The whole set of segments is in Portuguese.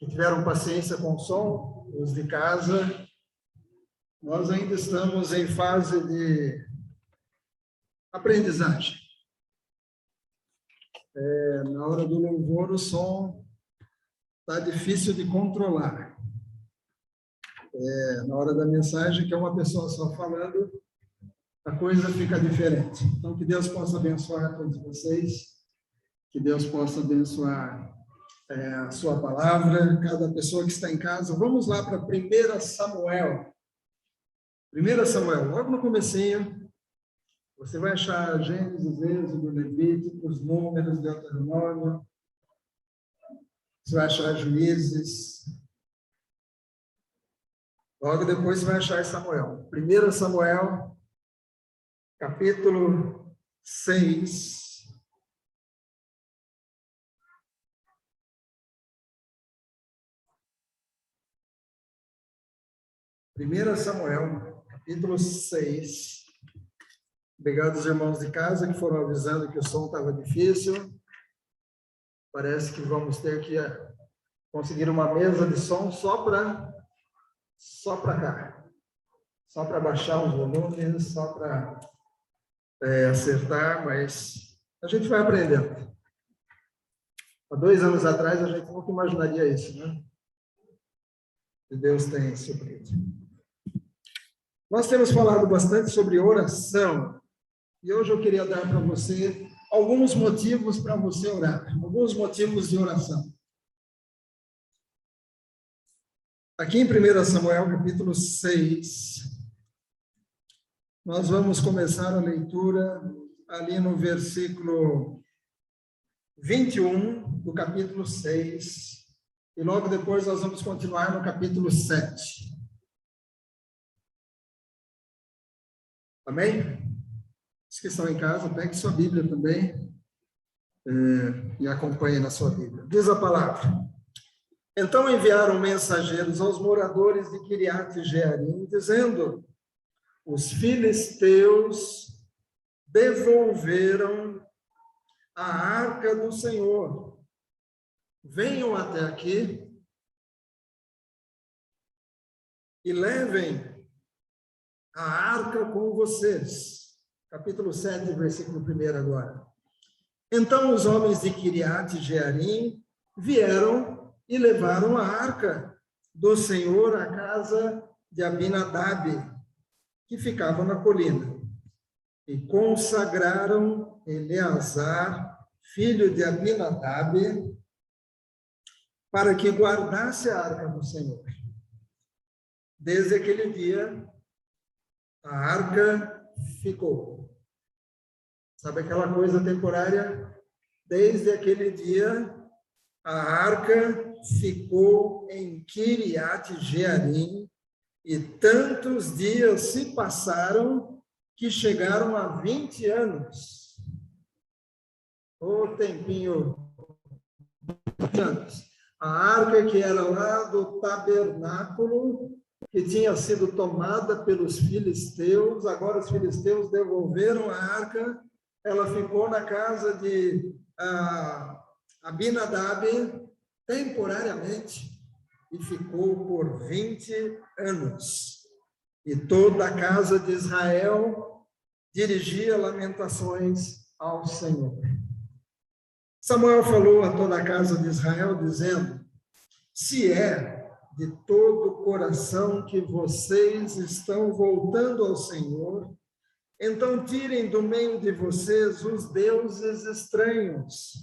que tiveram paciência com o som, os de casa. Nós ainda estamos em fase de aprendizagem. Na hora do louvor, o som está difícil de controlar. Na hora da mensagem, que é uma pessoa só falando, a coisa fica diferente. Então, que Deus possa abençoar todos vocês, que Deus possa abençoar a sua palavra, cada pessoa que está em casa. Vamos lá para 1 Samuel. 1 Samuel, logo no comecinho, você vai achar Gênesis, Êxodo, Levíticos, Números, Deuteronômio, você vai achar Juízes. Logo depois você vai achar Samuel. 1 Samuel, capítulo 6. Primeira Samuel, capítulo 6. Obrigado aos irmãos de casa que foram avisando que o som estava difícil. Parece que vamos ter que conseguir uma mesa de som só para cá. Só para baixar os volumes, só para acertar, mas a gente vai aprendendo. Há 2 anos atrás a gente nunca imaginaria isso, né? E Deus tem suprido. Nós temos falado bastante sobre oração. E hoje eu queria dar para você alguns motivos para você orar. Alguns motivos de oração. Aqui em 1 Samuel, capítulo 6, nós vamos começar a leitura ali no versículo 21 do capítulo 6. E logo depois nós vamos continuar no capítulo 7. Amém? Os que estão em casa, pegue sua Bíblia também e acompanhe na sua Bíblia. Diz a palavra. Então enviaram mensageiros aos moradores de Quiriate-Jearim, dizendo: os filisteus devolveram a arca do Senhor. Venham até aqui e levem a arca com vocês. Capítulo 7, versículo 1 agora. Então os homens de Quiriate-Jearim vieram e levaram a arca do Senhor à casa de Abinadab, que ficava na colina, e consagraram Eleazar, filho de Abinadab, para que guardasse a arca do Senhor. Desde aquele dia, a arca ficou. Sabe aquela coisa temporária? Desde aquele dia, a arca ficou em Quiriate-Jearim, e tantos dias se passaram que chegaram a 20 anos. O tempinho de anos. A arca que era lá do tabernáculo, que tinha sido tomada pelos filisteus, agora os filisteus devolveram a arca, ela ficou na casa de Abinadab temporariamente e ficou por 20 anos. E toda a casa de Israel dirigia lamentações ao Senhor. Samuel falou a toda a casa de Israel, dizendo: se é de todo o coração que vocês estão voltando ao Senhor, então tirem do meio de vocês os deuses estranhos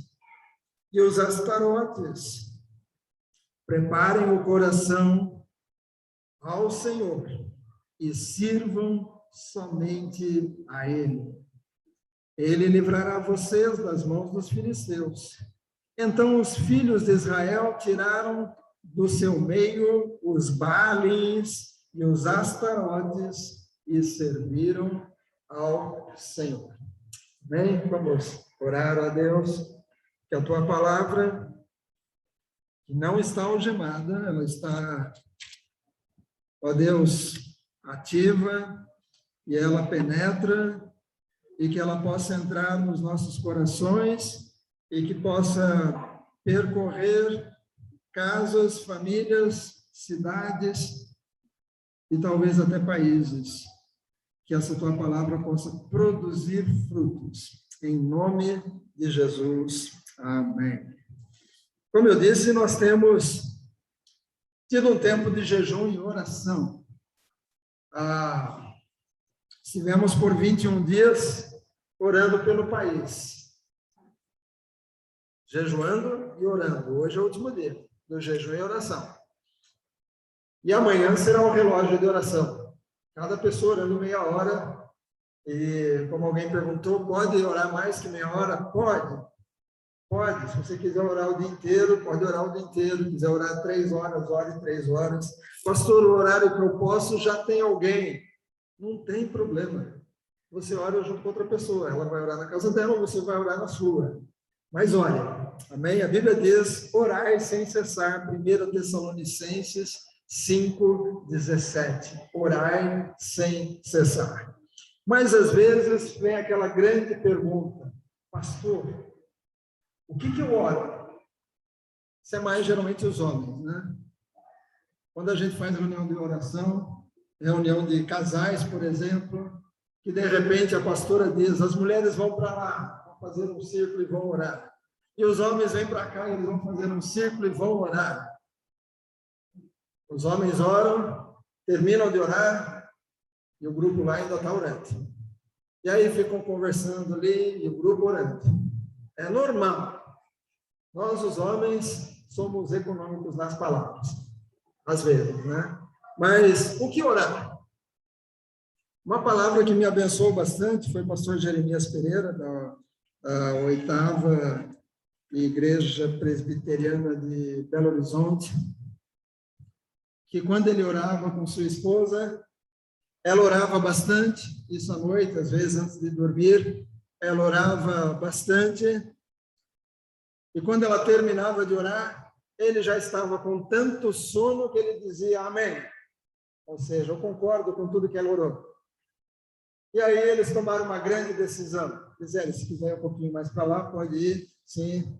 e os astarotes. Preparem o coração ao Senhor e sirvam somente a Ele. Ele livrará vocês das mãos dos filisteus. Então os filhos de Israel tiraram do seu meio os Baalins e os Astarotes e serviram ao Senhor. Amém? Vamos orar a Deus, que a tua palavra, que não está algemada, ela está, ó Deus, ativa, e ela penetra, e que ela possa entrar nos nossos corações, e que possa percorrer casas, famílias, cidades e talvez até países. Que essa tua palavra possa produzir frutos. Em nome de Jesus. Amém. Como eu disse, nós temos tido um tempo de jejum e oração. Estivemos por 21 dias orando pelo país. Jejuando e orando. Hoje é o último dia do jejum e oração. E amanhã será o relógio de oração. Cada pessoa orando meia hora. E como alguém perguntou, pode orar mais que meia hora? Pode. Pode. Se você quiser orar o dia inteiro, pode orar o dia inteiro. Se quiser orar 3 horas, ore 3 horas. Pastor, o horário que eu posso, já tem alguém. Não tem problema. Você ora junto com outra pessoa. Ela vai orar na casa dela, você vai orar na sua. Mas olha, amém? A Bíblia diz, orai sem cessar. 1 Tessalonicenses 5:17. Orai sem cessar. Mas às vezes vem aquela grande pergunta, pastor, o que eu oro? Isso é mais geralmente os homens, né? Quando a gente faz reunião de oração, reunião de casais, por exemplo, que de repente a pastora diz, as mulheres vão para lá, vão fazer um círculo e vão orar. E os homens vêm para cá e eles vão fazer um círculo e vão orar. Os homens oram, terminam de orar, e o grupo lá ainda está orando. E aí ficam conversando ali, e o grupo orando. É normal. Nós, os homens, somos econômicos nas palavras. Às vezes, né? Mas o que orar? Uma palavra que me abençoou bastante foi o pastor Jeremias Pereira, da 8ª Igreja Presbiteriana de Belo Horizonte, que quando ele orava com sua esposa, ela orava bastante, isso à noite, às vezes antes de dormir, ela orava bastante, e quando ela terminava de orar, ele já estava com tanto sono que ele dizia amém, ou seja, eu concordo com tudo que ela orou. E aí eles tomaram uma grande decisão, disseram, se quiser ir um pouquinho mais para lá, pode ir, sim,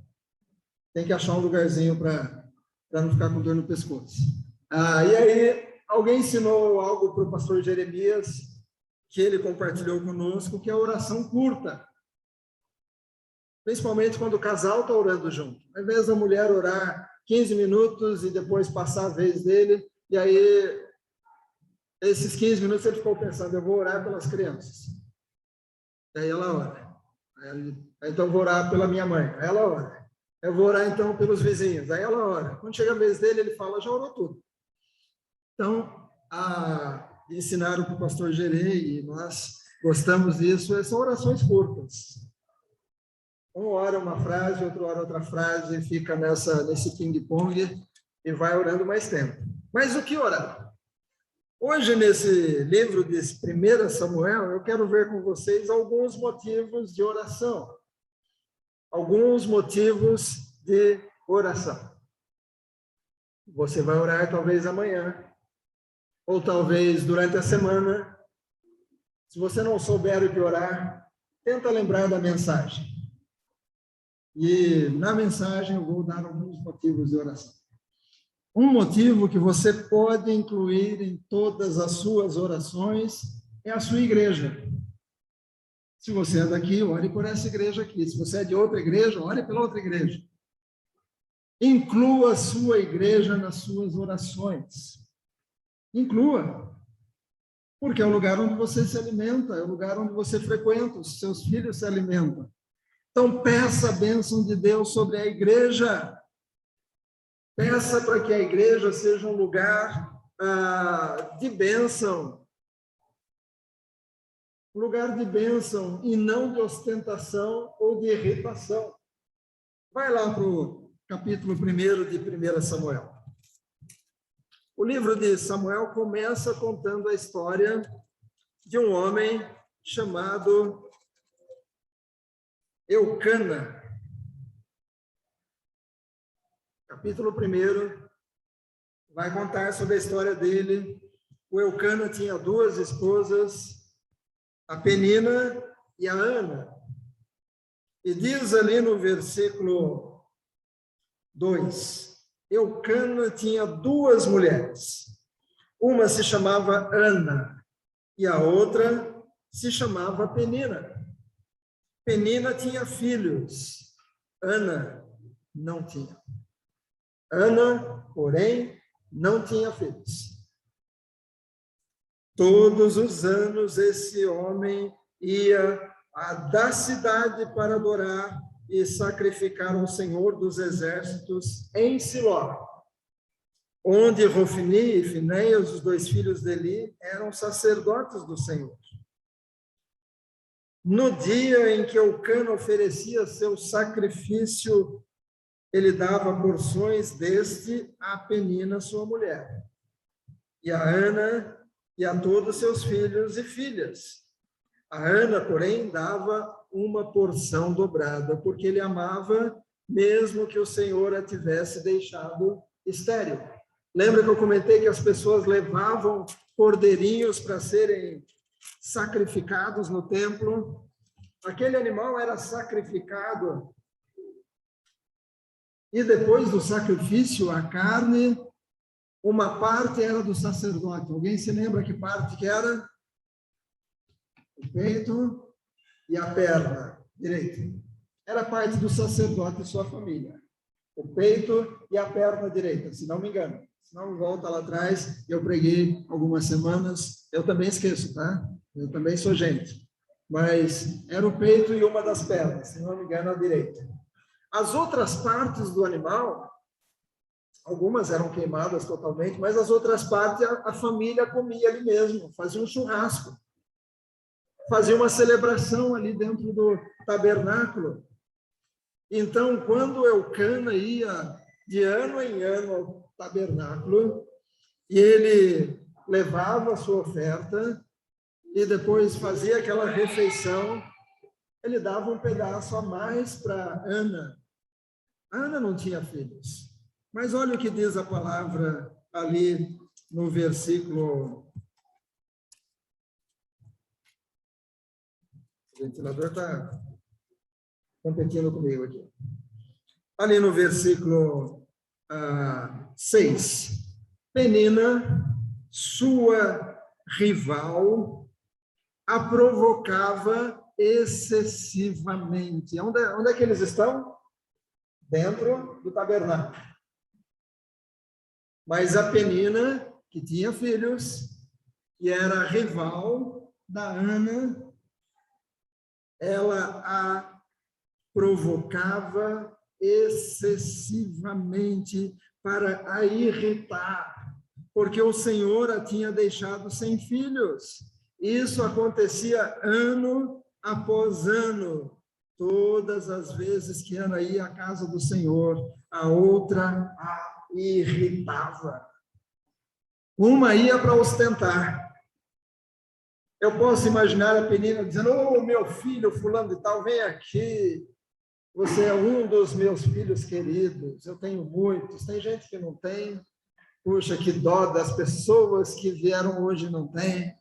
tem que achar um lugarzinho para não ficar com dor no pescoço. E aí, alguém ensinou algo para o pastor Jeremias, que ele compartilhou conosco, que é a oração curta. Principalmente quando o casal está orando junto. Ao invés da mulher orar 15 minutos e depois passar a vez dele, e aí, esses 15 minutos ele ficou pensando, eu vou orar pelas crianças. E aí ela ora. Então, eu vou orar pela minha mãe. Aí ela ora. Eu vou orar, então, pelos vizinhos. Aí ela ora. Quando chega a vez dele, ele fala, já orou tudo. Então, ensinaram para o pastor Gerei, e nós gostamos disso, são orações curtas. Um ora uma frase, outro ora outra frase, e fica nesse ping-pong e vai orando mais tempo. Mas o que orar? Hoje, nesse livro de 1 Samuel, eu quero ver com vocês alguns motivos de oração. Alguns motivos de oração. Você vai orar talvez amanhã, ou talvez durante a semana. Se você não souber o que orar, tenta lembrar da mensagem. E na mensagem eu vou dar alguns motivos de oração. Um motivo que você pode incluir em todas as suas orações é a sua igreja. Se você é daqui, ore por essa igreja aqui. Se você é de outra igreja, ore pela outra igreja. Inclua a sua igreja nas suas orações. Inclua. Porque é o lugar onde você se alimenta, é o lugar onde você frequenta, os seus filhos se alimentam. Então, peça a bênção de Deus sobre a igreja. Peça para que a igreja seja um lugar de bênção. Um lugar de bênção e não de ostentação ou de irritação. Vai lá para o capítulo 1 de 1 Samuel. O livro de Samuel começa contando a história de um homem chamado Eucana. Capítulo 1 vai contar sobre a história dele. O Eucana tinha 2 esposas, a Penina e a Ana. E diz ali no versículo 2, Eucana tinha duas mulheres. Uma se chamava Ana e a outra se chamava Penina. Penina tinha filhos, Ana não tinha. Ana, porém, não tinha filhos. Todos os anos esse homem ia da cidade para adorar e sacrificar ao Senhor dos Exércitos em Siló, onde Rofni e Finéias, os dois filhos de Eli, eram sacerdotes do Senhor. No dia em que Eucana oferecia seu sacrifício, ele dava porções deste a Penina, sua mulher, e a Ana e a todos seus filhos e filhas. A Ana, porém, dava uma porção dobrada, porque ele amava, mesmo que o Senhor a tivesse deixado estéril. Lembra que eu comentei que as pessoas levavam cordeirinhos para serem sacrificados no templo? Aquele animal era sacrificado e depois do sacrifício, a carne, uma parte era do sacerdote. Alguém se lembra que parte que era? O peito e a perna direita. Era parte do sacerdote e sua família. O peito e a perna direita, se não me engano. Se não, volta lá atrás, eu preguei algumas semanas, eu também esqueço, tá? Eu também sou gente. Mas era o peito e uma das pernas, se não me engano, a direita. As outras partes do animal, algumas eram queimadas totalmente, mas as outras partes a família comia ali mesmo, fazia um churrasco. Fazia uma celebração ali dentro do tabernáculo. Então, quando Eucana ia de ano em ano ao tabernáculo, e ele levava a sua oferta, e depois fazia aquela refeição, ele dava um pedaço a mais para Ana. Ana não tinha filhos. Mas olha o que diz a palavra ali no versículo... O ventilador está competindo comigo aqui. Ali no versículo 6. Penina, sua rival, a provocava excessivamente. Onde é que eles estão? Dentro do tabernáculo. Mas a Penina, que tinha filhos, que era rival da Ana, ela a provocava excessivamente para a irritar, porque o Senhor a tinha deixado sem filhos. Isso acontecia ano após ano. Todas as vezes que Ana ia à casa do Senhor, a outra a irritava. Uma ia para ostentar. Eu posso imaginar a Penina dizendo: "Oh, meu filho fulano de tal, vem aqui. Você é um dos meus filhos queridos. Eu tenho muitos. Tem gente que não tem. Puxa, que dó das pessoas que vieram hoje e não tem."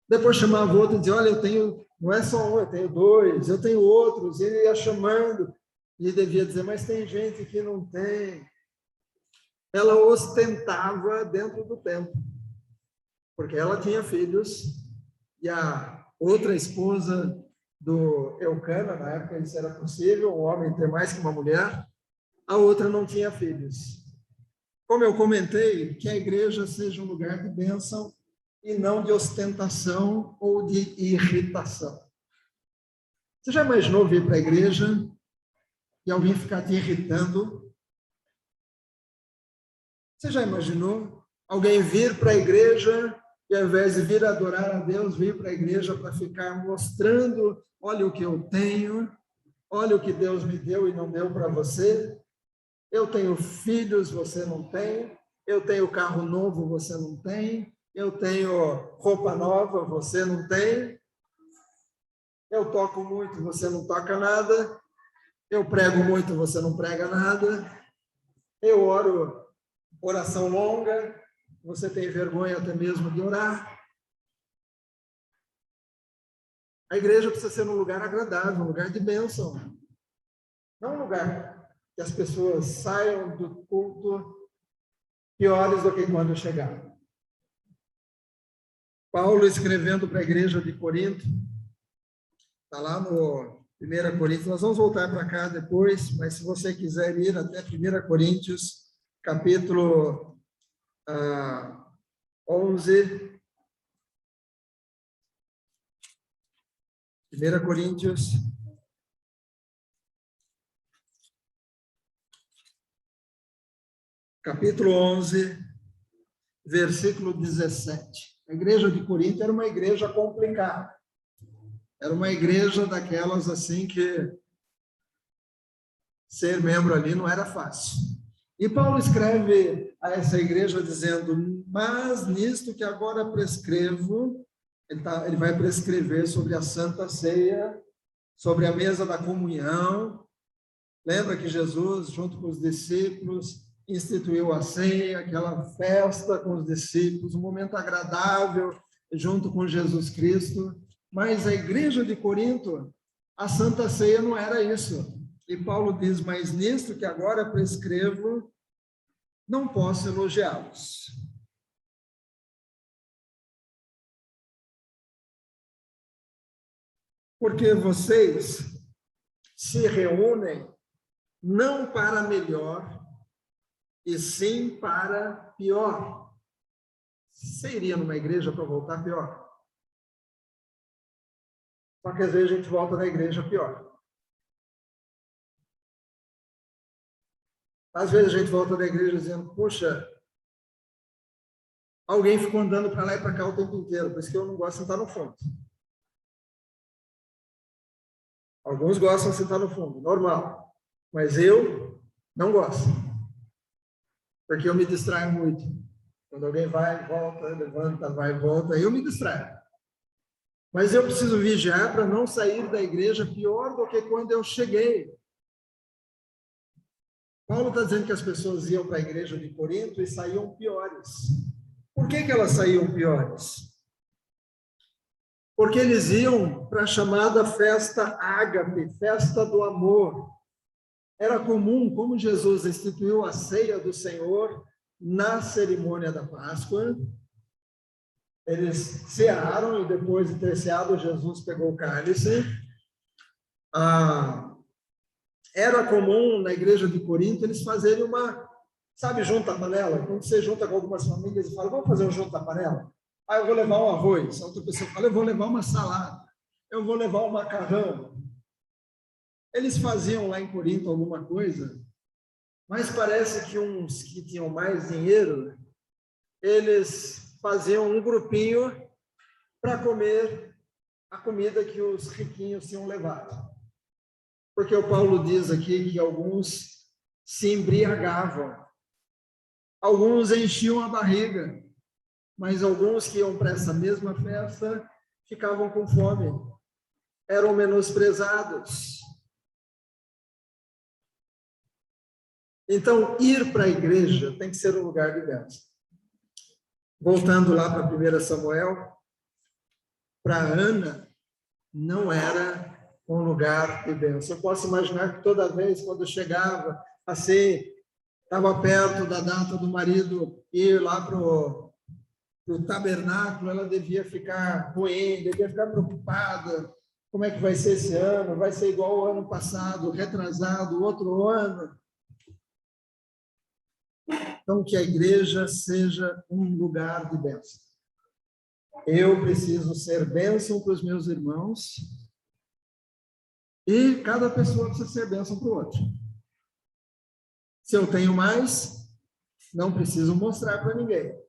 Depois chamava o outro e dizia: "Olha, eu tenho, não é só um, eu tenho dois, eu tenho outros." E ele ia chamando e devia dizer: "Mas tem gente que não tem." Ela ostentava dentro do templo, porque ela tinha filhos, e a outra esposa do Eucana, na época isso era possível, um homem ter mais que uma mulher, a outra não tinha filhos. Como eu comentei, que a igreja seja um lugar de bênção e não de ostentação ou de irritação. Você já imaginou vir para a igreja e alguém ficar te irritando? Você já imaginou alguém vir para a igreja e, ao invés de vir adorar a Deus, vir para a igreja para ficar mostrando: olha o que eu tenho, olha o que Deus me deu e não deu para você. Eu tenho filhos, você não tem. Eu tenho carro novo, você não tem. Eu tenho roupa nova, você não tem. Eu toco muito, você não toca nada. Eu prego muito, você não prega nada. Eu oro oração longa, você tem vergonha até mesmo de orar. A igreja precisa ser um lugar agradável, um lugar de bênção. Não um lugar que as pessoas saiam do culto piores do que quando chegaram. Paulo, escrevendo para a igreja de Corinto, está lá no 1 Coríntios, nós vamos voltar para cá depois, mas se você quiser ir até 1 Coríntios, capítulo 11, 1 Coríntios, capítulo 11, versículo 17. A igreja de Corinto era uma igreja complicada. Era uma igreja daquelas assim que ser membro ali não era fácil. E Paulo escreve a essa igreja dizendo: mas nisto que agora prescrevo, ele vai prescrever sobre a Santa Ceia, sobre a mesa da comunhão. Lembra que Jesus, junto com os discípulos, instituiu a ceia, aquela festa com os discípulos, um momento agradável junto com Jesus Cristo. Mas a igreja de Corinto, a Santa Ceia não era isso. E Paulo diz: mas nisto que agora prescrevo, não posso elogiá-los. Porque vocês se reúnem não para melhor, e sim para pior. Você iria numa igreja para voltar pior? Só que às vezes a gente volta na igreja pior. Às vezes a gente volta da igreja dizendo: puxa, alguém ficou andando para lá e para cá o tempo inteiro, por isso que eu não gosto de sentar no fundo. Alguns gostam de sentar no fundo, normal. Mas eu não gosto. Porque eu me distraio muito. Quando alguém vai, volta, levanta, vai e volta, eu me distraio. Mas eu preciso vigiar para não sair da igreja pior do que quando eu cheguei. Paulo está dizendo que as pessoas iam para a igreja de Corinto e saíam piores. Por que elas saíam piores? Porque eles iam para a chamada festa ágape, festa do amor. Era comum, como Jesus instituiu a ceia do Senhor na cerimônia da Páscoa, eles cearam e depois de ter ceado, Jesus pegou o cálice. Era comum na igreja de Corinto eles fazerem uma, sabe, junta-panela? Quando você junta com algumas famílias e fala: vamos fazer um junta-panela? Ah, eu vou levar um arroz. A outra pessoa fala: eu vou levar uma salada. Eu vou levar um macarrão. Eles faziam lá em Corinto alguma coisa, mas parece que uns que tinham mais dinheiro, eles faziam um grupinho para comer a comida que os riquinhos tinham levado. Porque o Paulo diz aqui que alguns se embriagavam, alguns enchiam a barriga, mas alguns que iam para essa mesma festa ficavam com fome, eram menosprezados. Então, ir para a igreja tem que ser um lugar de bênção. Voltando lá para 1 Samuel, para Ana, não era um lugar de bênção. Eu posso imaginar que toda vez, quando chegava, assim, estava perto da data do marido ir lá para o tabernáculo, ela devia ficar ruim, devia ficar preocupada. Como é que vai ser esse ano? Vai ser igual ao ano passado, retrasado, outro ano? Então, que a igreja seja um lugar de bênção. Eu preciso ser bênção para os meus irmãos e cada pessoa precisa ser bênção para o outro. Se eu tenho mais, não preciso mostrar para ninguém.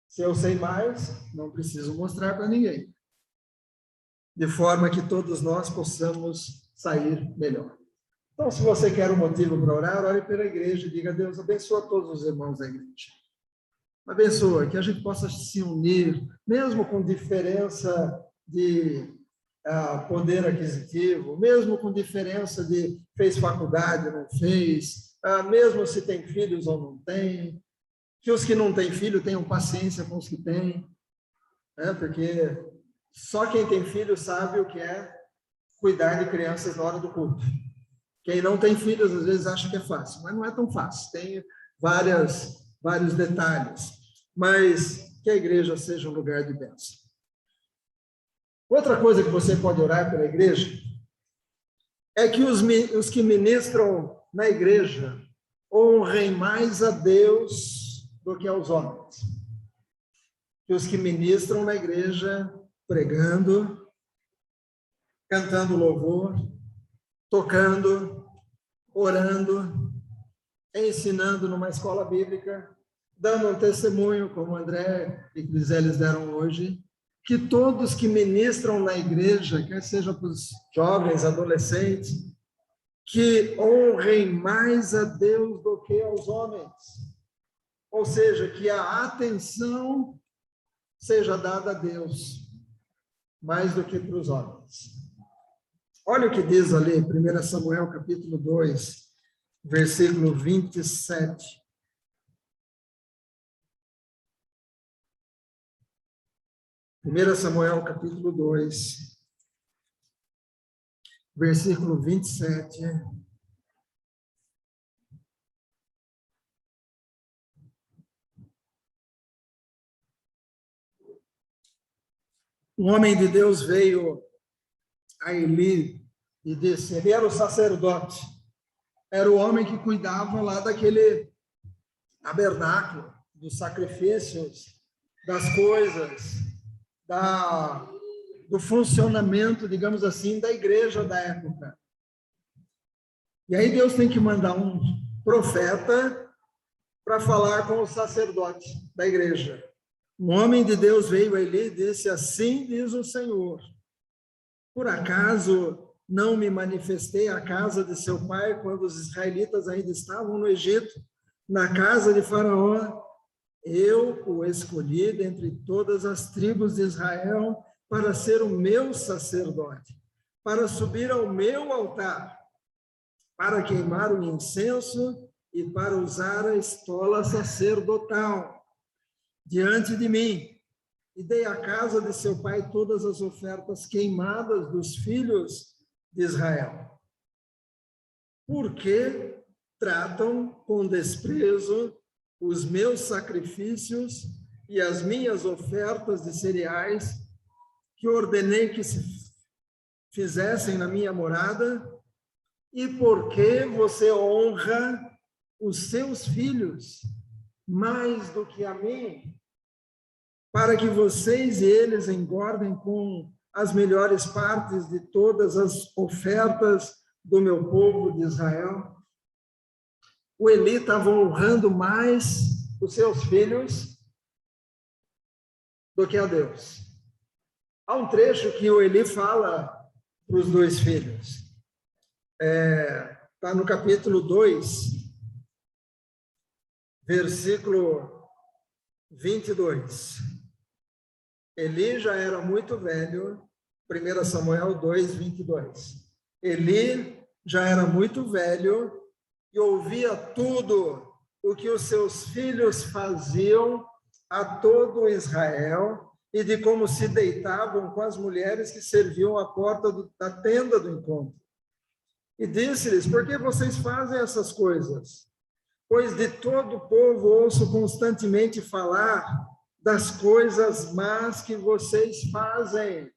Se eu sei mais, não preciso mostrar para ninguém. De forma que todos nós possamos sair melhor. Então, se você quer um motivo para orar, ore pela igreja e diga: Deus, abençoa todos os irmãos da igreja. Abençoa, que a gente possa se unir, mesmo com diferença de poder aquisitivo, mesmo com diferença de fez faculdade ou não fez, mesmo se tem filhos ou não tem, que os que não têm filho tenham paciência com os que têm, né? Porque só quem tem filho sabe o que é cuidar de crianças na hora do culto. Quem não tem filhos, às vezes, acha que é fácil, mas não é tão fácil. Tem vários detalhes. Mas que a igreja seja um lugar de bênção. Outra coisa que você pode orar pela igreja é que os que ministram na igreja honrem mais a Deus do que aos homens. Que os que ministram na igreja, pregando, cantando louvor, tocando, orando, ensinando numa escola bíblica, dando um testemunho, como André e Criseles deram hoje, que todos que ministram na igreja, quer seja para os jovens, adolescentes, que honrem mais a Deus do que aos homens. Ou seja, que a atenção seja dada a Deus, mais do que para os homens. Olha o que diz ali, 1 Samuel, capítulo 2, versículo 27. Primeira Samuel, capítulo 2, versículo 27. Um homem de Deus veio a Eli e disse, ele era o sacerdote, era o homem que cuidava lá daquele tabernáculo, dos sacrifícios, das coisas, do funcionamento, digamos assim, da igreja da época. E aí Deus tem que mandar um profeta para falar com o sacerdote da igreja. Um homem de Deus veio a Eli e disse, assim diz o Senhor, por acaso não me manifestei à casa de seu pai quando os israelitas ainda estavam no Egito, na casa de Faraó? Eu o escolhi dentre todas as tribos de Israel para ser o meu sacerdote, para subir ao meu altar, para queimar o incenso e para usar a estola sacerdotal diante de mim. E dei à casa de seu pai todas as ofertas queimadas dos filhos de Israel. Por que tratam com desprezo os meus sacrifícios e as minhas ofertas de cereais que ordenei que se fizessem na minha morada? E por que você honra os seus filhos mais do que a mim, para que vocês e eles engordem com as melhores partes de todas as ofertas do meu povo de Israel? O Eli estava honrando mais os seus filhos do que a Deus. Há um trecho que o Eli fala para os dois filhos. Está no capítulo 2, versículo 22. Eli já era muito velho, 1 Samuel 2, 22. Eli já era muito velho e ouvia tudo o que os seus filhos faziam a todo Israel e de como se deitavam com as mulheres que serviam à porta da tenda do encontro. E disse-lhes, por que vocês fazem essas coisas? Pois de todo o povo ouço constantemente falar das coisas más que vocês fazem.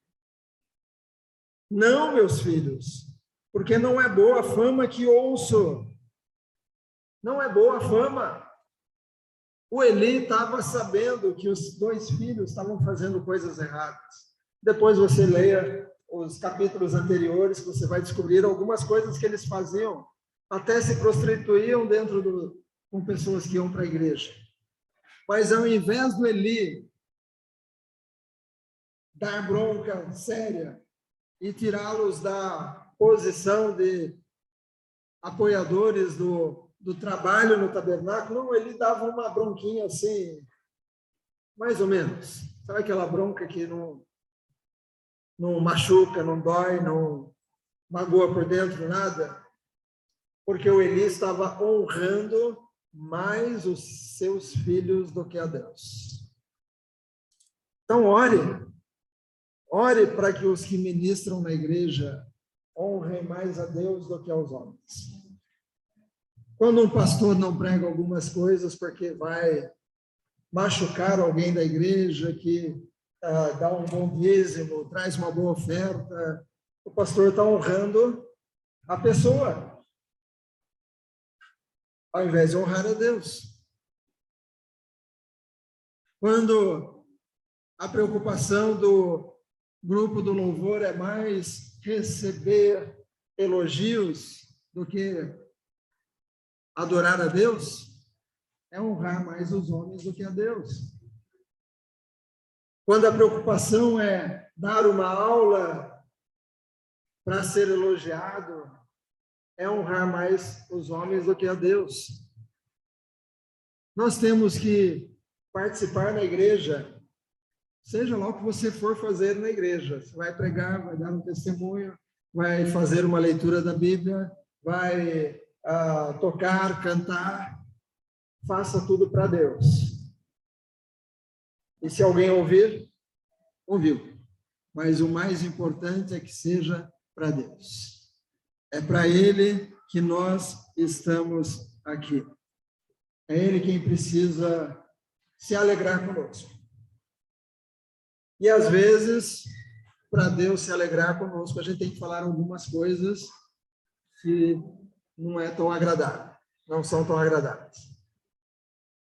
Não, meus filhos, porque não é boa a fama que ouço. Não é boa a fama. O Eli estava sabendo que os dois filhos estavam fazendo coisas erradas. Depois você leia os capítulos anteriores, que você vai descobrir algumas coisas que eles faziam. Até se prostituíam com pessoas que iam para a igreja. Mas ao invés do Eli dar bronca séria e tirá-los da posição de apoiadores do trabalho no tabernáculo, não, ele dava uma bronquinha assim, mais ou menos. Sabe aquela bronca que não machuca, não dói, não magoa por dentro, nada? Porque o Eli estava honrando mais os seus filhos do que a Deus. Então, ore para que os que ministram na igreja honrem mais a Deus do que aos homens. Quando um pastor não prega algumas coisas porque vai machucar alguém da igreja, que dá um bom dízimo, traz uma boa oferta, o pastor está honrando a pessoa, ao invés de honrar a Deus. Quando a preocupação do grupo do louvor é mais receber elogios do que adorar a Deus, é honrar mais os homens do que a Deus. Quando a preocupação é dar uma aula para ser elogiado, é honrar mais os homens do que a Deus. Nós temos que participar na igreja, seja lá o que você for fazer na igreja. Você vai pregar, vai dar um testemunho, vai fazer uma leitura da Bíblia, vai tocar, cantar, faça tudo para Deus. E se alguém ouvir, ouviu. Mas o mais importante é que seja para Deus. É para Ele que nós estamos aqui. É Ele quem precisa se alegrar conosco. E às vezes, para Deus se alegrar conosco, a gente tem que falar algumas coisas que não é tão agradável, não são tão agradáveis.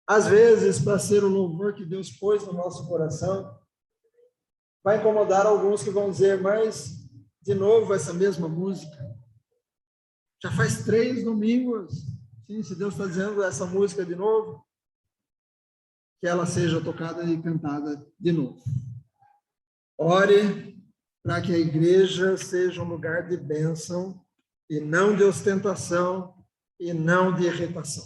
Às vezes, para ser o louvor que Deus pôs no nosso coração, vai incomodar alguns que vão dizer, mas de novo essa mesma música. Já faz 3 domingos. Sim, se Deus está dizendo essa música de novo, que ela seja tocada e cantada de novo. Ore para que a igreja seja um lugar de bênção e não de ostentação e não de irritação.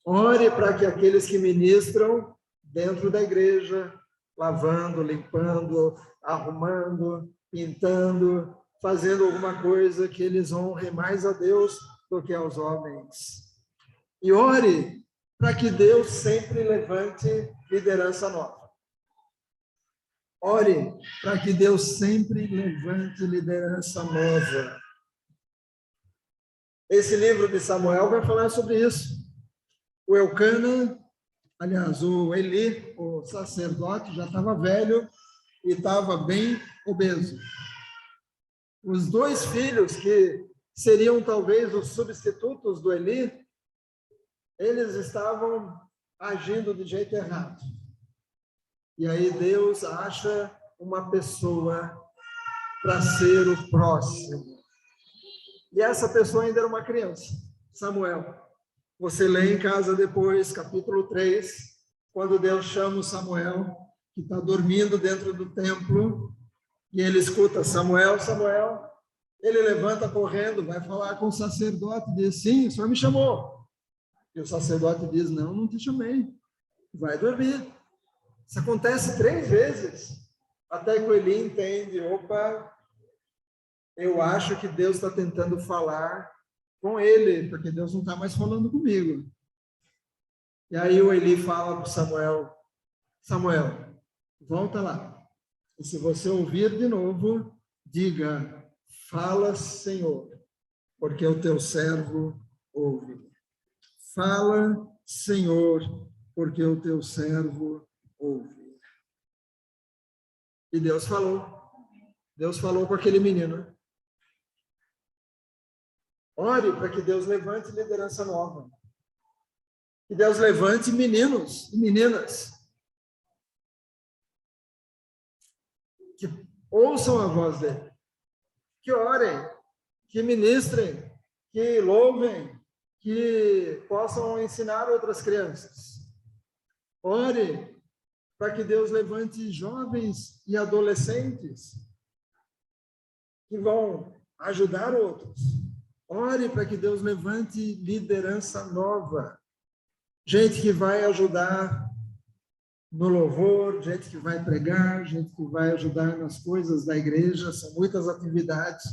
Ore para que aqueles que ministram dentro da igreja, lavando, limpando, arrumando, pintando, fazendo alguma coisa, que eles honrem mais a Deus do que aos homens. E ore para que Deus sempre levante liderança nova. Ore para que Deus sempre levante liderança nova. Esse livro de Samuel vai falar sobre isso. O Elcana, aliás, o Eli, o sacerdote, já estava velho e estava bem obeso. Os 2 filhos, que seriam talvez os substitutos do Eli, eles estavam agindo de jeito errado. E aí Deus acha uma pessoa para ser o próximo. E essa pessoa ainda era uma criança, Samuel. Você lê em casa depois, capítulo 3, quando Deus chama o Samuel, que está dormindo dentro do templo, e ele escuta, Samuel, Samuel. Ele levanta correndo, vai falar com o sacerdote, diz, sim, o senhor me chamou. E o sacerdote diz, não, não te chamei, vai dormir. Isso acontece 3 vezes, até que o Eli entende, opa, eu acho que Deus está tentando falar com ele, porque Deus não está mais falando comigo. E aí o Eli fala para Samuel, Samuel, volta lá. E se você ouvir de novo, diga, fala, Senhor, porque o teu servo ouve. Fala, Senhor, porque o teu servo ouve. E Deus falou. Deus falou com aquele menino. Ore para que Deus levante liderança nova. Que Deus levante meninos e meninas que ouçam a voz dele, que orem, que ministrem, que louvem, que possam ensinar outras crianças. Ore para que Deus levante jovens e adolescentes que vão ajudar outros. Ore para que Deus levante liderança nova. Gente que vai ajudar no louvor, gente que vai pregar, gente que vai ajudar nas coisas da igreja, são muitas atividades.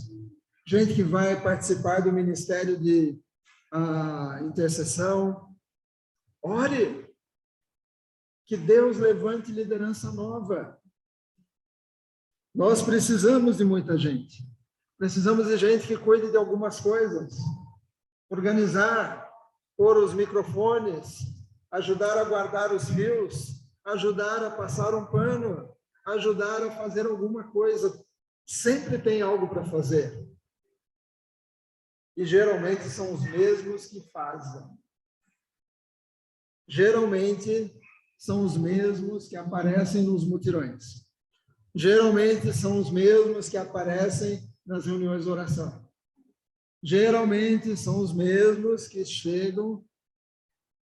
Gente que vai participar do ministério de intercessão. Ore que Deus levante liderança nova. Nós precisamos de muita gente. Precisamos de gente que cuide de algumas coisas, organizar, pôr os microfones, ajudar a guardar os fios, ajudar a passar um pano, ajudar a fazer alguma coisa. Sempre tem algo para fazer. E geralmente são os mesmos que fazem. Geralmente são os mesmos que aparecem nos mutirões. Geralmente são os mesmos que aparecem nas reuniões de oração. Geralmente são os mesmos que chegam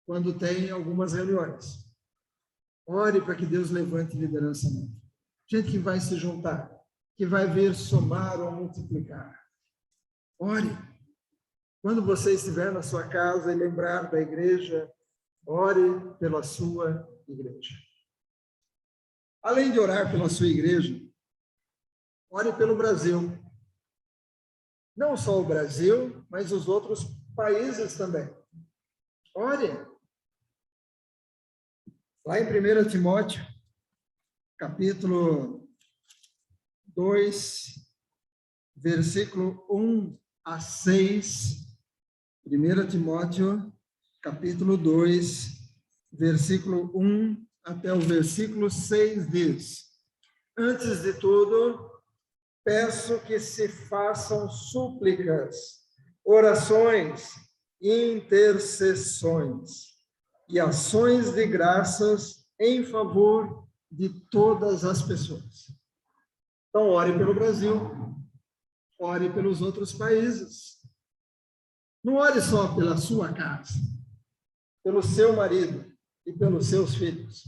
quando tem algumas reuniões. Ore para que Deus levante liderança nova. Gente que vai se juntar, que vai vir somar ou multiplicar. Ore. Quando você estiver na sua casa e lembrar da igreja, ore pela sua igreja. Além de orar pela sua igreja, ore pelo Brasil. Não só o Brasil, mas os outros países também. Ore. Lá em 1 Timóteo, capítulo 2, versículo 1 a 6. 1 Timóteo, capítulo 2, versículo 1 até o versículo 6 diz: Antes de tudo, peço que se façam súplicas, orações, intercessões e ações de graças em favor de todas as pessoas. Então, ore pelo Brasil, ore pelos outros países. Não ore só pela sua casa, pelo seu marido e pelos seus filhos.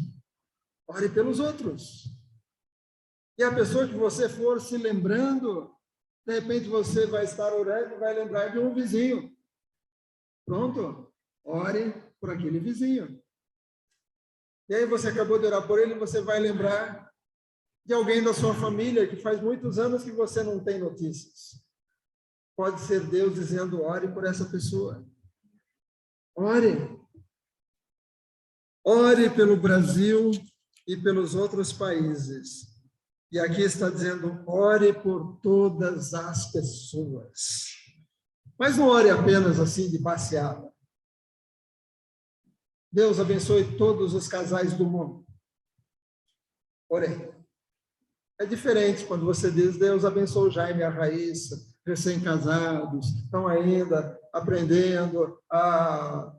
Ore pelos outros. E a pessoa que você for se lembrando, de repente você vai estar orando e vai lembrar de um vizinho. Pronto, ore por aquele vizinho. E aí você acabou de orar por ele, você vai lembrar de alguém da sua família que faz muitos anos que você não tem notícias. Pode ser Deus dizendo, ore por essa pessoa. Ore. Ore pelo Brasil e pelos outros países. E aqui está dizendo, ore por todas as pessoas. Mas não ore apenas assim de passeada. Deus abençoe todos os casais do mundo. Orei. É diferente quando você diz, Deus abençoe o Jaime e a Raíssa, recém-casados, estão ainda aprendendo a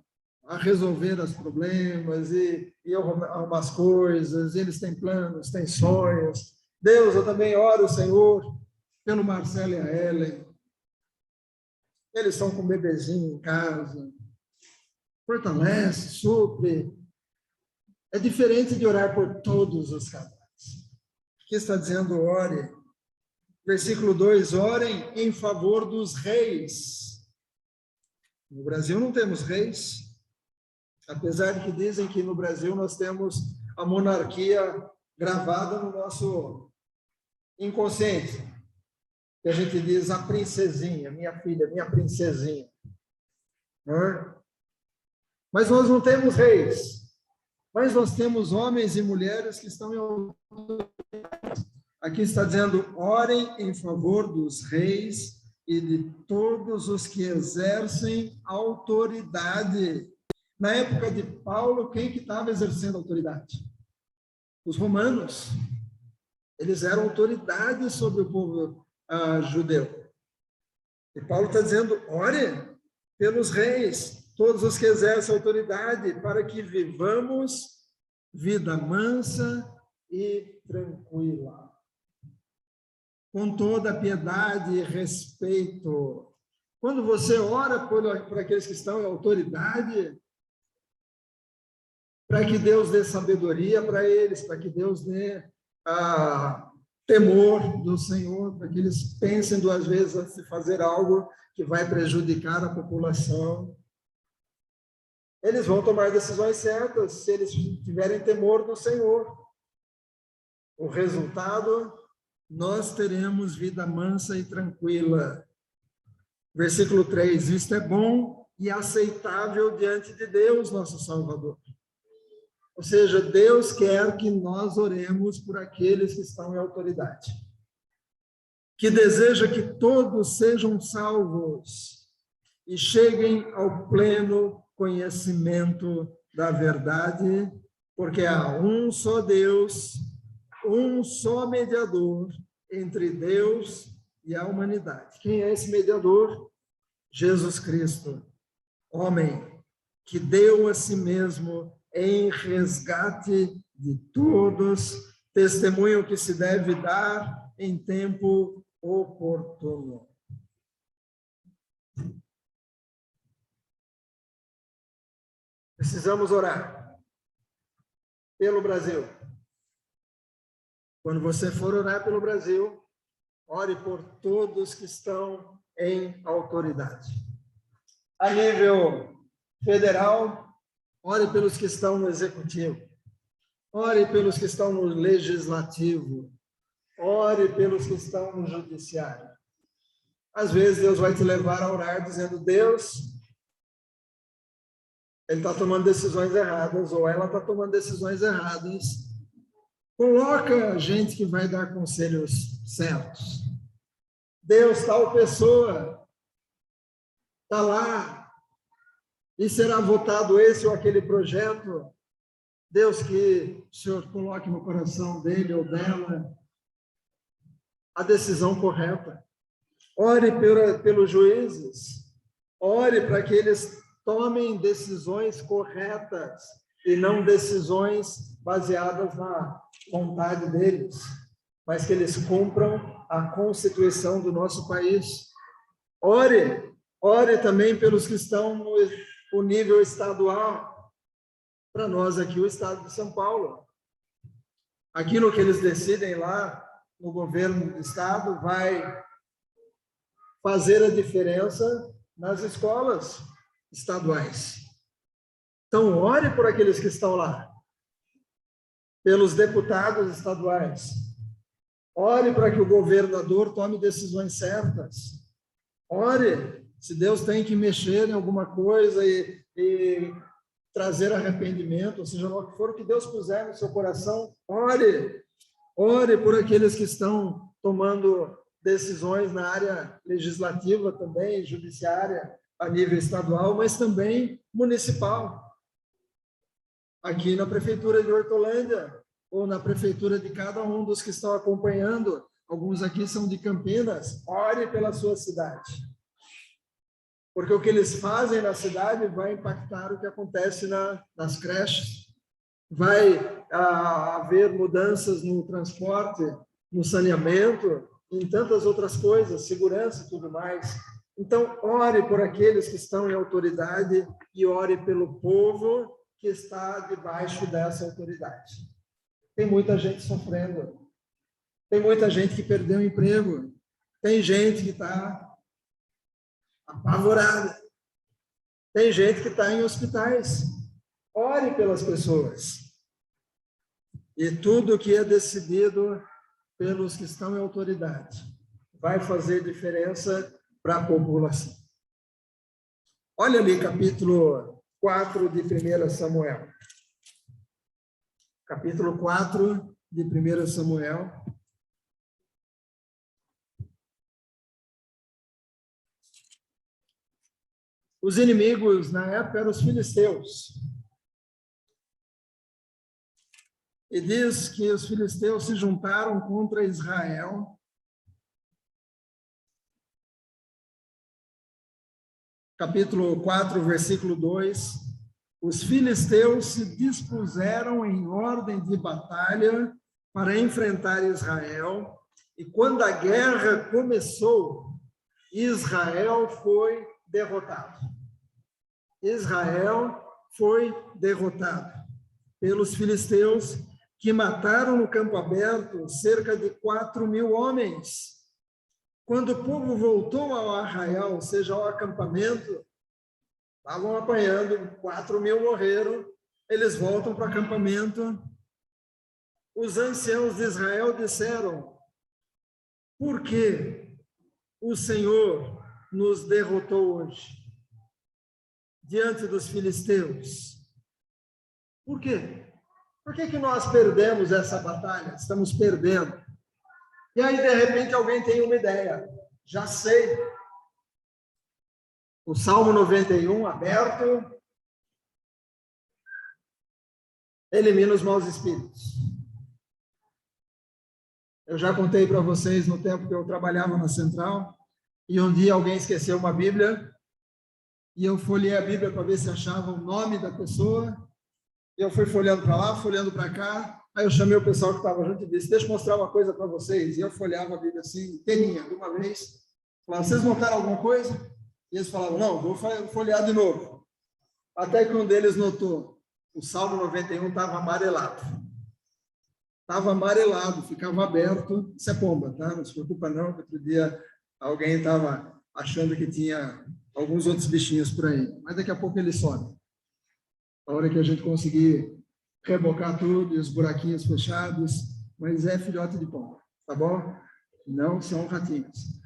resolver os problemas e arrumar as coisas, eles têm planos, têm sonhos. Deus, eu também oro, Senhor, pelo Marcelo e a Ellen. Eles estão com um bebezinho em casa. Fortalece, supre. É diferente de orar por todos os casais. Aqui está dizendo, ore. Versículo 2, orem em favor dos reis. No Brasil não temos reis, apesar de que dizem que no Brasil nós temos a monarquia gravada no nosso inconsciente. Que a gente diz a princesinha, minha filha, minha princesinha. Mas nós não temos reis, mas nós temos homens e mulheres que estão em autoridade. Aqui está dizendo, orem em favor dos reis e de todos os que exercem autoridade. Na época de Paulo, quem que estava exercendo autoridade? Os romanos. Eles eram autoridade sobre o povo judeu. E Paulo está dizendo, ore pelos reis, todos os que exercem autoridade, para que vivamos vida mansa e tranquila, com toda piedade e respeito. Quando você ora por aqueles que estão em autoridade, para que Deus dê sabedoria para eles, para que Deus dê temor do Senhor, para que eles pensem duas vezes antes de fazer algo que vai prejudicar a população. Eles vão tomar decisões certas se eles tiverem temor do Senhor. O resultado, nós teremos vida mansa e tranquila. Versículo 3, isto é bom e aceitável diante de Deus, nosso Salvador. Ou seja, Deus quer que nós oremos por aqueles que estão em autoridade. que deseja que todos sejam salvos e cheguem ao pleno conhecimento da verdade, porque há um só Deus, um só mediador entre Deus e a humanidade. Quem é esse mediador? Jesus Cristo, homem, que deu a si mesmo em resgate de todos, testemunho que se deve dar em tempo oportuno. Precisamos orar pelo Brasil. Quando você for orar pelo Brasil, ore por todos que estão em autoridade. A nível federal, ore pelos que estão no executivo. Ore pelos que estão no legislativo. Ore pelos que estão no judiciário. Às vezes Deus vai te levar a orar dizendo: Deus, ele está tomando decisões erradas, ou ela está tomando decisões erradas. Coloca gente que vai dar conselhos certos. Deus, tal pessoa está lá e será votado esse ou aquele projeto. Deus, que o Senhor coloque no coração dele ou dela a decisão correta. Ore pelos juízes. Ore para que eles tomem decisões corretas e não decisões baseadas na vontade deles, mas que eles cumpram a Constituição do nosso país. Ore também pelos que estão no nível estadual. Para nós aqui, o estado de São Paulo. Aquilo que eles decidem lá no governo do estado vai fazer a diferença nas escolas estaduais. Então, ore por aqueles que estão lá, pelos deputados estaduais. Ore para que o governador tome decisões certas. Ore, se Deus tem que mexer em alguma coisa e trazer arrependimento, ou seja, o que for que Deus puser no seu coração, ore. Ore por aqueles que estão tomando decisões na área legislativa também, judiciária, a nível estadual, mas também municipal. Aqui na Prefeitura de Hortolândia, ou na Prefeitura de cada um dos que estão acompanhando, alguns aqui são de Campinas, ore pela sua cidade. Porque o que eles fazem na cidade vai impactar o que acontece nas creches. Vai haver mudanças no transporte, no saneamento, em tantas outras coisas, segurança e tudo mais. Então, ore por aqueles que estão em autoridade e ore pelo povo que está debaixo dessa autoridade. Tem muita gente sofrendo. Tem muita gente que perdeu o emprego. Tem gente que está apavorada. Tem gente que está em hospitais. Ore pelas pessoas. E tudo que é decidido pelos que estão em autoridade vai fazer diferença para a população. Olha ali capítulo 4 de 1 Samuel. Capítulo 4 de 1 Samuel. Os inimigos na época eram os filisteus. E diz que os filisteus se juntaram contra Israel. Capítulo 4, versículo 2. Os filisteus se dispuseram em ordem de batalha para enfrentar Israel. E quando a guerra começou, Israel foi derrotado. Israel foi derrotado pelos filisteus, que mataram no campo aberto cerca de 4.000 homens. Quando o povo voltou ao arraial, ou seja, ao acampamento, estavam apanhando, 4.000 morreram, eles voltam para o acampamento. Os anciãos de Israel disseram: por que o Senhor nos derrotou hoje diante dos filisteus? Por quê? Por que nós perdemos essa batalha? Estamos perdendo. E aí, de repente, alguém tem uma ideia. Já sei. O Salmo 91 aberto elimina os maus espíritos. Eu já contei para vocês no tempo que eu trabalhava na Central, e um dia alguém esqueceu uma Bíblia, e eu folhei a Bíblia para ver se achava o nome da pessoa, e eu fui folhando para lá, folhando para cá, aí eu chamei o pessoal que estava junto e disse, deixa eu mostrar uma coisa para vocês, e eu folhava a Bíblia assim, inteirinha, de uma vez, falava, vocês notaram alguma coisa? E eles falavam, não, vou folhear de novo. Até que um deles notou, o Salmo 91 estava amarelado. Estava amarelado, ficava aberto. Isso é pomba, tá? Não se preocupa não, que outro dia alguém estava achando que tinha alguns outros bichinhos por aí. Mas daqui a pouco ele sobe. A hora que a gente conseguir rebocar tudo e os buraquinhos fechados, mas é filhote de pomba, tá bom? Não são ratinhos.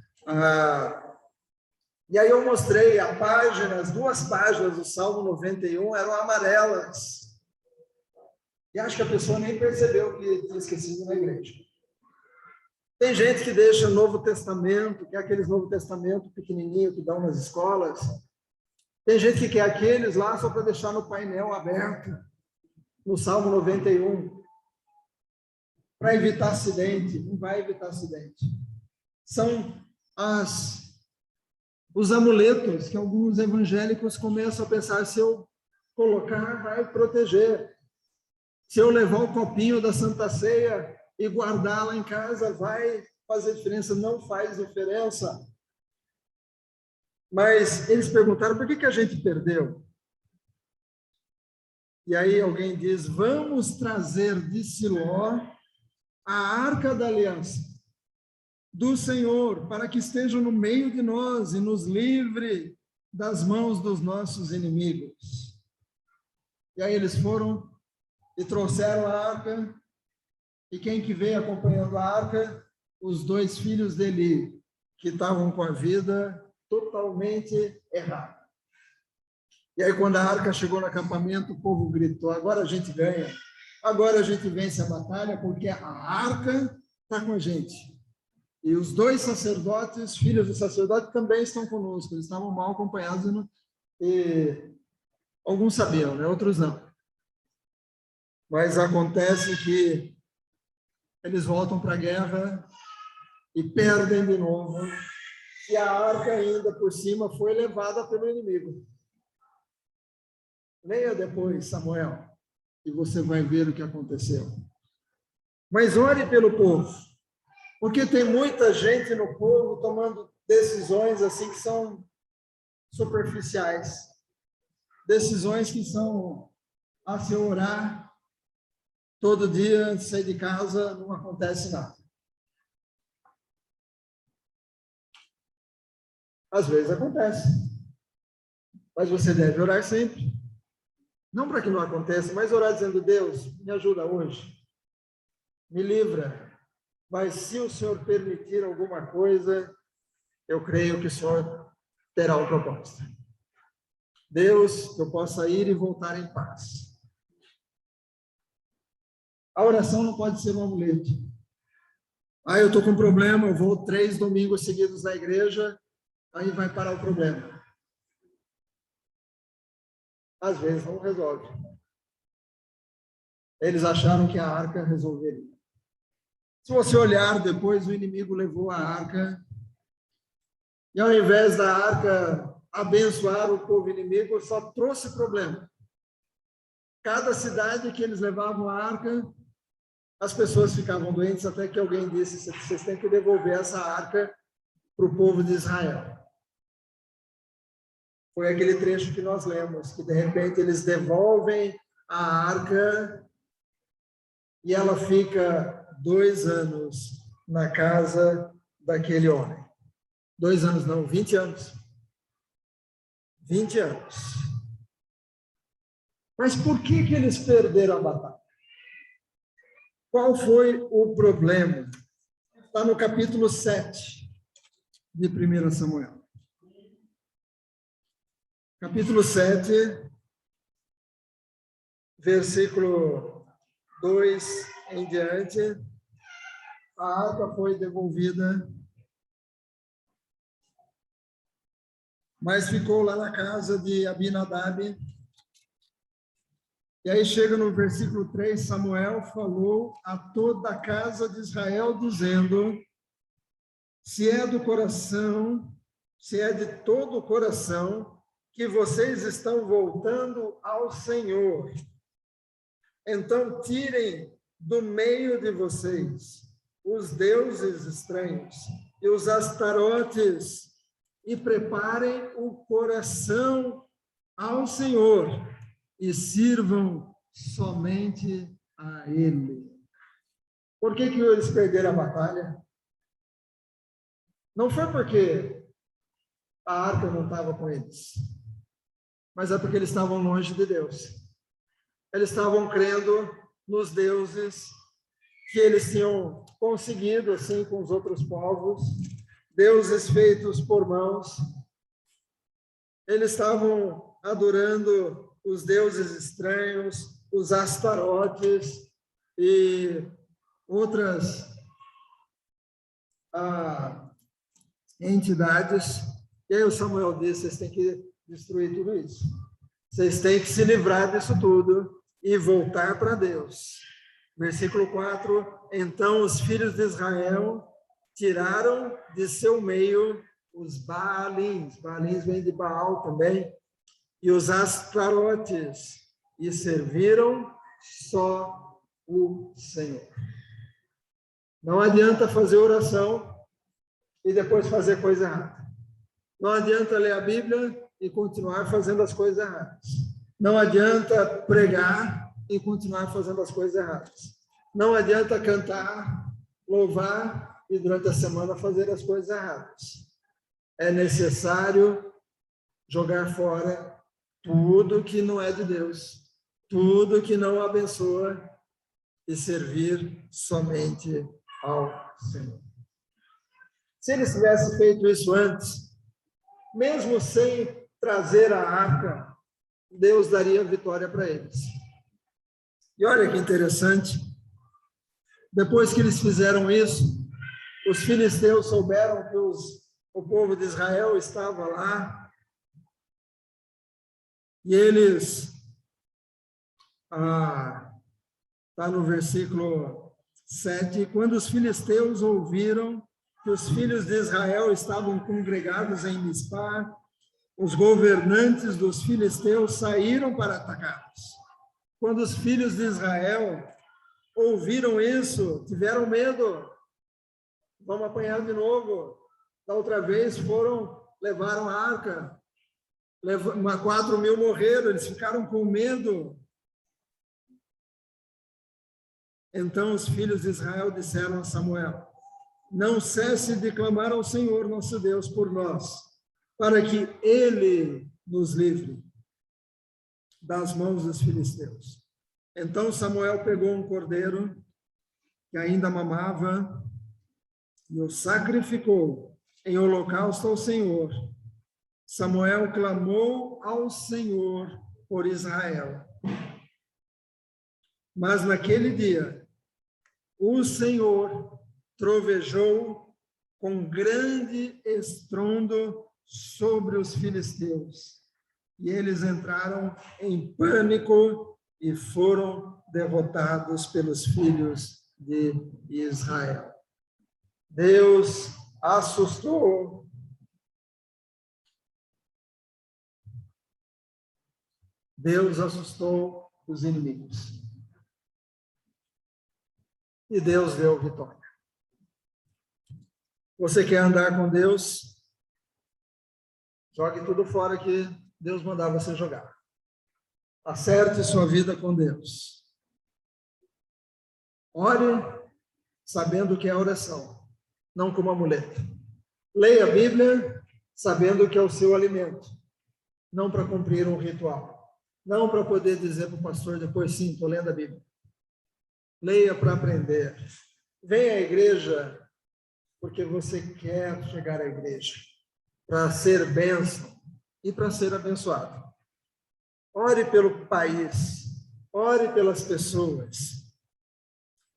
E aí eu mostrei a página, as 2 páginas do Salmo 91 eram amarelas. E acho que a pessoa nem percebeu que tinha esquecido na igreja. Tem gente que deixa o Novo Testamento, que é aqueles Novo Testamento pequenininho que dão nas escolas. Tem gente que quer aqueles lá só para deixar no painel aberto, no Salmo 91, para evitar acidente. Não vai evitar acidente. São os amuletos que alguns evangélicos começam a pensar, se eu colocar, vai proteger. Se eu levar o copinho da Santa Ceia e guardar lá em casa, vai fazer diferença? Não faz diferença. Mas eles perguntaram, por que a gente perdeu? E aí alguém diz, vamos trazer de Siló a Arca da Aliança do Senhor, para que esteja no meio de nós e nos livre das mãos dos nossos inimigos. E aí eles foram e trouxeram a arca, e quem que veio acompanhando a arca? Os 2 filhos dele, que estavam com a vida totalmente errada. E aí quando a arca chegou no acampamento, o povo gritou, agora a gente ganha, agora a gente vence a batalha, porque a arca está com a gente. E os 2 sacerdotes, filhos do sacerdote, também estão conosco, eles estavam mal acompanhados, e alguns sabiam, né? Outros não. Mas acontece que eles voltam para a guerra e perdem de novo. E a arca ainda por cima foi levada pelo inimigo. Leia depois, Samuel, e você vai ver o que aconteceu. Mas ore pelo povo, porque tem muita gente no povo tomando decisões assim que são superficiais. Decisões que são a se orar. Todo dia, sair de casa, não acontece nada. Às vezes acontece. Mas você deve orar sempre. Não para que não aconteça, mas orar dizendo, Deus, me ajuda hoje. Me livra. Mas se o Senhor permitir alguma coisa, eu creio que o Senhor terá um propósito. Deus, que eu possa ir e voltar em paz. A oração não pode ser um amuleto. Eu estou com um problema, eu vou 3 domingos seguidos na igreja, aí vai parar o problema. Às vezes não resolve. Eles acharam que a arca resolveria. Se você olhar depois, o inimigo levou a arca, e ao invés da arca abençoar o povo inimigo, só trouxe problema. Cada cidade que eles levavam a arca, as pessoas ficavam doentes, até que alguém disse, vocês têm que devolver essa arca para o povo de Israel. Foi aquele trecho que nós lemos, que de repente eles devolvem a arca e ela fica 2 anos na casa daquele homem. 2 anos não, 20 anos. 20 anos. Mas por que eles perderam a batalha? Qual foi o problema? Está no capítulo 7 de 1 Samuel. Capítulo 7, versículo 2 em diante. a arca foi devolvida, mas ficou lá na casa de Abinadab. E aí chega no versículo 3, Samuel falou a toda a casa de Israel, dizendo: se é do coração, se é de todo o coração que vocês estão voltando ao Senhor, então tirem do meio de vocês os deuses estranhos e os astarotes e preparem o coração ao Senhor e sirvam somente a Ele. Por que eles perderam a batalha? Não foi porque a arca não estava com eles, mas é porque eles estavam longe de Deus. Eles estavam crendo nos deuses que eles tinham conseguido, assim, com os outros povos, deuses feitos por mãos. Eles estavam adorando os deuses estranhos, os astarotes e outras entidades. E aí o Samuel disse: vocês têm que destruir tudo isso. Vocês têm que se livrar disso tudo e voltar para Deus. Versículo 4, então os filhos de Israel tiraram de seu meio os Baalins, Baalins vem de Baal também, e os Astarotes, e serviram só o Senhor. Não adianta fazer oração e depois fazer coisa errada. Não adianta ler a Bíblia e continuar fazendo as coisas erradas. Não adianta pregar e continuar fazendo as coisas erradas. Não adianta cantar, louvar e durante a semana fazer as coisas erradas. É necessário jogar fora tudo que não é de Deus, tudo que não abençoa e servir somente ao Senhor. Se eles tivessem feito isso antes, mesmo sem trazer a arca, Deus daria vitória para eles. E olha que interessante, depois que eles fizeram isso, os filisteus souberam que o povo de Israel estava lá, e eles, está no versículo 7, quando os filisteus ouviram que os filhos de Israel estavam congregados em Mispá, os governantes dos filisteus saíram para atacá-los. Quando os filhos de Israel ouviram isso, tiveram medo. Vamos apanhar de novo. Da outra vez levaram a arca, 4.000 morreram, eles ficaram com medo. Então os filhos de Israel disseram a Samuel: não cesse de clamar ao Senhor nosso Deus por nós, para que Ele nos livre das mãos dos filisteus. Então Samuel pegou um cordeiro que ainda mamava e o sacrificou em holocausto ao Senhor. Samuel clamou ao Senhor por Israel. Mas naquele dia, o Senhor trovejou com grande estrondo sobre os filisteus, e eles entraram em pânico e foram derrotados pelos filhos de Israel. Deus assustou os inimigos. E Deus deu vitória. Você quer andar com Deus? Jogue tudo fora que Deus mandar você jogar. Acerte sua vida com Deus. Ore sabendo que é oração, não como amuleto. Leia a Bíblia sabendo que é o seu alimento, não para cumprir um ritual. Não para poder dizer para o pastor depois, sim, estou lendo a Bíblia. Leia para aprender. Venha à igreja porque você quer chegar à igreja, para ser bênção e para ser abençoado. Ore pelo país, ore pelas pessoas.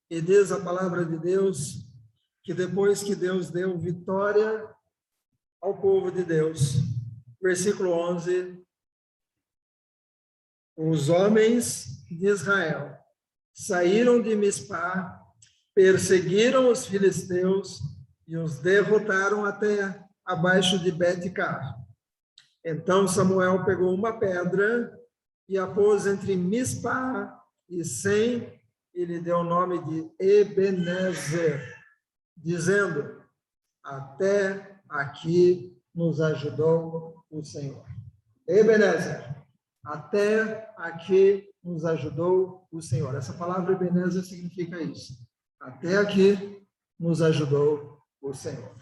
E diz a palavra de Deus que depois que Deus deu vitória ao povo de Deus, versículo 11, os homens de Israel saíram de Mispá, perseguiram os filisteus e os derrotaram até abaixo de Bet-car. Então Samuel pegou uma pedra e a pôs entre Mispá e Sem, e lhe deu o nome de Ebenezer, dizendo: até aqui nos ajudou o Senhor. Ebenezer, até aqui nos ajudou o Senhor. Essa palavra Ebenezer significa isso. Até aqui nos ajudou o Senhor.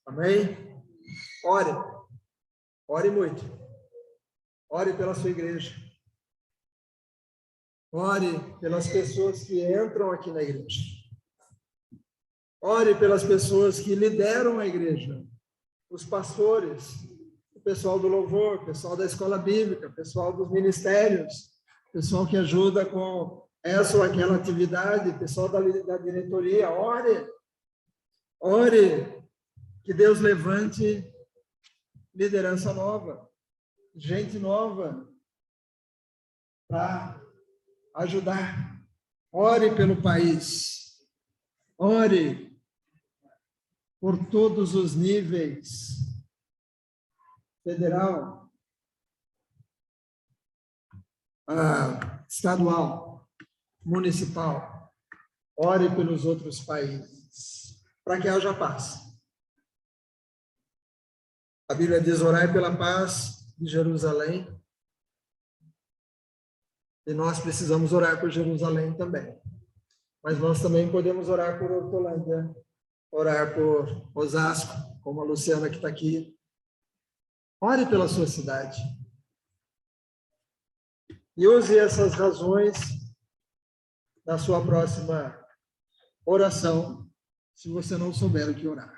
Amém? Ore. Ore muito. Ore pela sua igreja. Ore pelas pessoas que entram aqui na igreja. Ore pelas pessoas que lideram a igreja. Os pastores, o pessoal do louvor, o pessoal da escola bíblica, o pessoal dos ministérios, o pessoal que ajuda com essa ou aquela atividade, o pessoal da diretoria. Ore. Ore que Deus levante liderança nova, gente nova para ajudar. Ore pelo país. Ore por todos os níveis. Federal, estadual, municipal. Ore pelos outros países, para que haja paz. A Bíblia diz: orai pela paz de Jerusalém. E nós precisamos orar por Jerusalém também. Mas nós também podemos orar por Hortolândia, orar por Osasco, como a Luciana que está aqui. Ore pela sua cidade. E use essas razões na sua próxima oração, se você não souber o que orar.